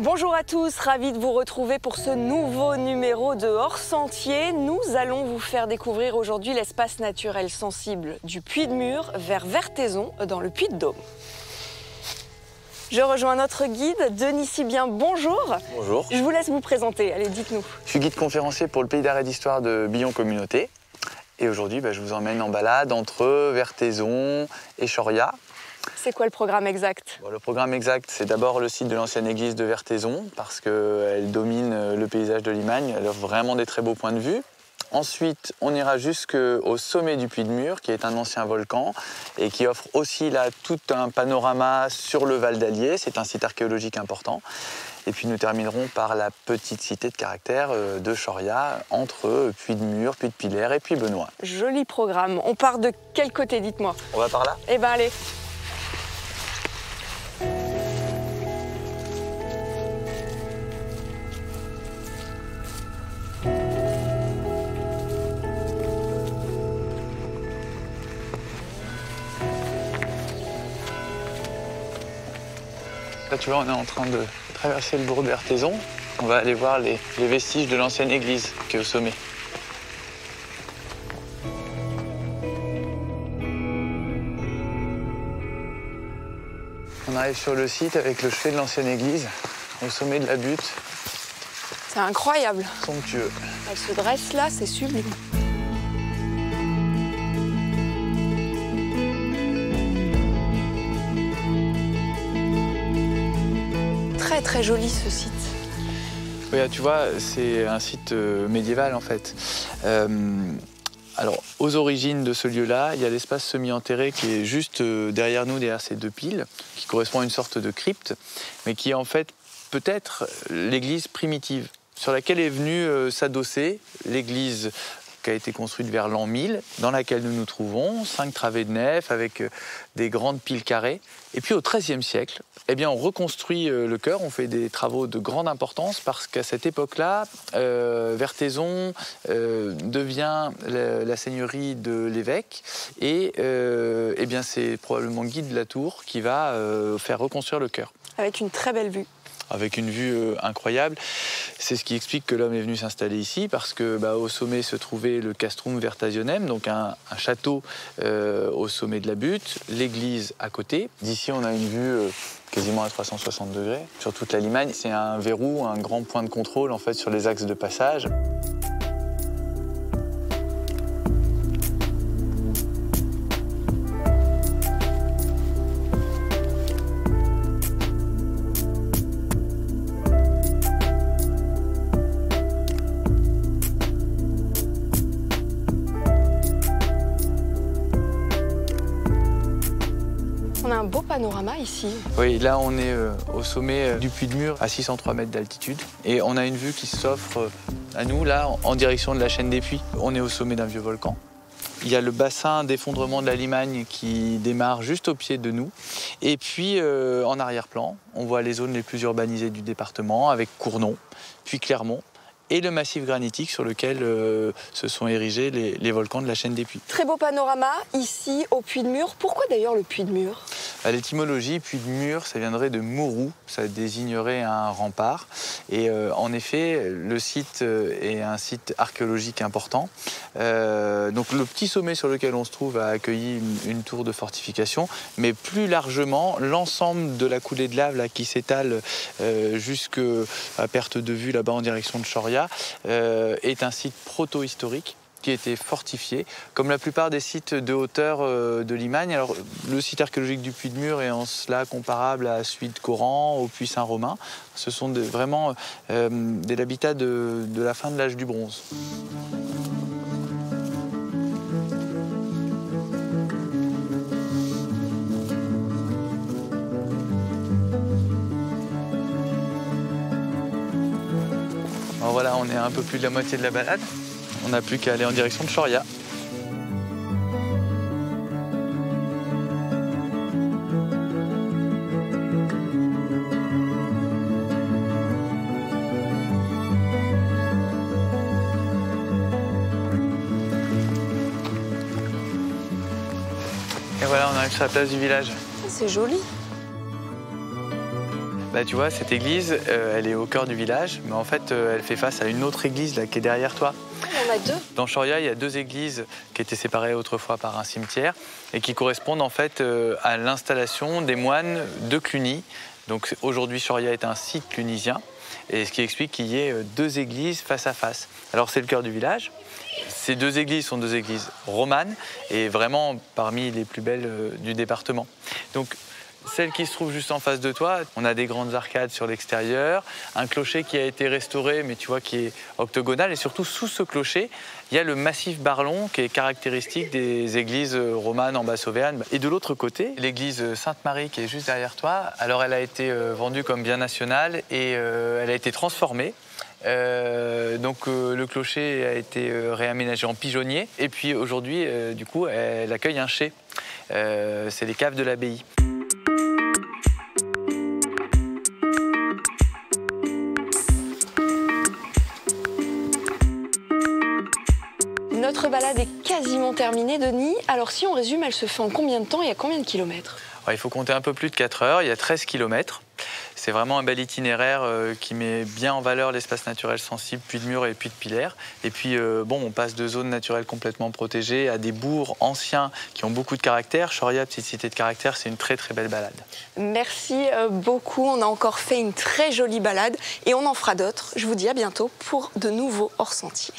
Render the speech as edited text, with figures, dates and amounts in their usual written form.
Bonjour à tous, ravi de vous retrouver pour ce nouveau numéro de Hors Sentier. Nous allons vous faire découvrir aujourd'hui l'espace naturel sensible du Puy-de-Mur vers Vertaizon dans le Puy-de-Dôme. Je rejoins notre guide, Denis Sibien, bonjour. Bonjour. Je vous laisse vous présenter, allez dites-nous. Je suis guide conférencier pour le Pays d'art et d'histoire de Billon Communauté. Et aujourd'hui, je vous emmène en balade entre Vertaizon et Choria. C'est quoi le programme exact? Le programme exact, c'est d'abord le site de l'ancienne église de Vertaizon, parce qu'elle domine le paysage de Limagne, elle offre vraiment des très beaux points de vue. Ensuite, on ira jusqu'au sommet du Puy-de-Mur, qui est un ancien volcan, et qui offre aussi là tout un panorama sur le Val d'Allier. C'est un site archéologique important. Et puis nous terminerons par la petite cité de caractère de Choria, entre Puy-de-Mur, Puy-de-Pillers et Puy-Benoît. Joli programme. On part de quel côté, dites-moi? On va par là? Eh ben allez. Là, tu vois, on est en train de traverser le bourg de Vertaizon. On va aller voir les vestiges de l'ancienne église qui est au sommet. On arrive sur le site avec le chevet de l'ancienne église, au sommet de la butte. C'est incroyable. Somptueux. Elle se dresse là, c'est sublime. Très joli ce site. Oui, tu vois, c'est un site médiéval en fait. Alors, aux origines de ce lieu-là, il y a l'espace semi-enterré qui est juste derrière nous, derrière ces deux piles, qui correspond à une sorte de crypte, mais qui est en fait peut-être l'église primitive, sur laquelle est venue s'adosser l'église qui a été construite vers l'an 1000, dans laquelle nous nous trouvons, 5 travées de nef avec des grandes piles carrées. Et puis au XIIIe siècle, on reconstruit le chœur, on fait des travaux de grande importance parce qu'à cette époque-là, Vertaizon devient la seigneurie de l'évêque et c'est probablement Guy de la Tour qui va faire reconstruire le chœur. Avec une très belle vue. Avec une vue incroyable. C'est ce qui explique que l'homme est venu s'installer ici, parce que au sommet se trouvait le Castrum Vertaisionem, donc un château au sommet de la butte, l'église à côté. D'ici, on a une vue quasiment à 360 degrés sur toute la Limagne. C'est un verrou, un grand point de contrôle en fait sur les axes de passage. On a un beau panorama ici. Oui, là on est au sommet du Puy-de-Mur, à 603 mètres d'altitude. Et on a une vue qui s'offre à nous, là, en direction de la chaîne des Puys. On est au sommet d'un vieux volcan. Il y a le bassin d'effondrement de la Limagne qui démarre juste au pied de nous. Et puis, en arrière-plan, on voit les zones les plus urbanisées du département, avec Cournon, puis Clermont, et le massif granitique sur lequel se sont érigés les volcans de la chaîne des Puys. Très beau panorama ici au Puy-de-Mur. Pourquoi d'ailleurs le Puy-de-Mur? L'étymologie Puy-de-Mur, ça viendrait de Mourou, ça désignerait un rempart. Et en effet, le site est un site archéologique important. Donc le petit sommet sur lequel on se trouve a accueilli une tour de fortification, mais plus largement, l'ensemble de la coulée de lave là, qui s'étale jusqu'à perte de vue là-bas en direction de Choria, est un site proto-historique qui a été fortifié, comme la plupart des sites de hauteur de Limagne. Alors, le site archéologique du Puy-de-Mur est en cela comparable à celui de Coran, au Puy Saint-Romain. Ce sont vraiment des habitats de la fin de l'âge du bronze. Alors voilà, on est à un peu plus de la moitié de la balade. On n'a plus qu'à aller en direction de Choria. Et voilà, on arrive sur la place du village. C'est joli. Bah, tu vois, cette église, elle est au cœur du village, mais en fait, elle fait face à une autre église là, qui est derrière toi. On a deux. Dans Choria, il y a deux églises qui étaient séparées autrefois par un cimetière et qui correspondent en fait à l'installation des moines de Cluny. Donc aujourd'hui, Choria est un site clunisien, et ce qui explique qu'il y ait deux églises face à face. Alors c'est le cœur du village. Ces deux églises sont deux églises romanes et vraiment parmi les plus belles du département. Donc celle qui se trouve juste en face de toi, on a des grandes arcades sur l'extérieur, un clocher qui a été restauré, mais tu vois qui est octogonal, et surtout sous ce clocher, il y a le massif Barlon qui est caractéristique des églises romanes en Basse-Auvergne. Et de l'autre côté, l'église Sainte-Marie qui est juste derrière toi, alors elle a été vendue comme bien national et elle a été transformée. Le clocher a été réaménagé en pigeonnier, et puis aujourd'hui, du coup, elle accueille un chai. C'est les caves de l'abbaye. Notre balade est quasiment terminée, Denis. Alors si on résume, elle se fait en combien de temps et à combien de kilomètres? Il faut compter un peu plus de 4 heures, il y a 13 km. C'est vraiment un bel itinéraire qui met bien en valeur l'espace naturel sensible, Puy-de-Mur et Puy-de-Pilère. Et puis, on passe de zones naturelles complètement protégées à des bourgs anciens qui ont beaucoup de caractère. Choria, petite cité de caractère, c'est une très très belle balade. Merci beaucoup, on a encore fait une très jolie balade et on en fera d'autres. Je vous dis à bientôt pour de nouveaux hors-sentiers.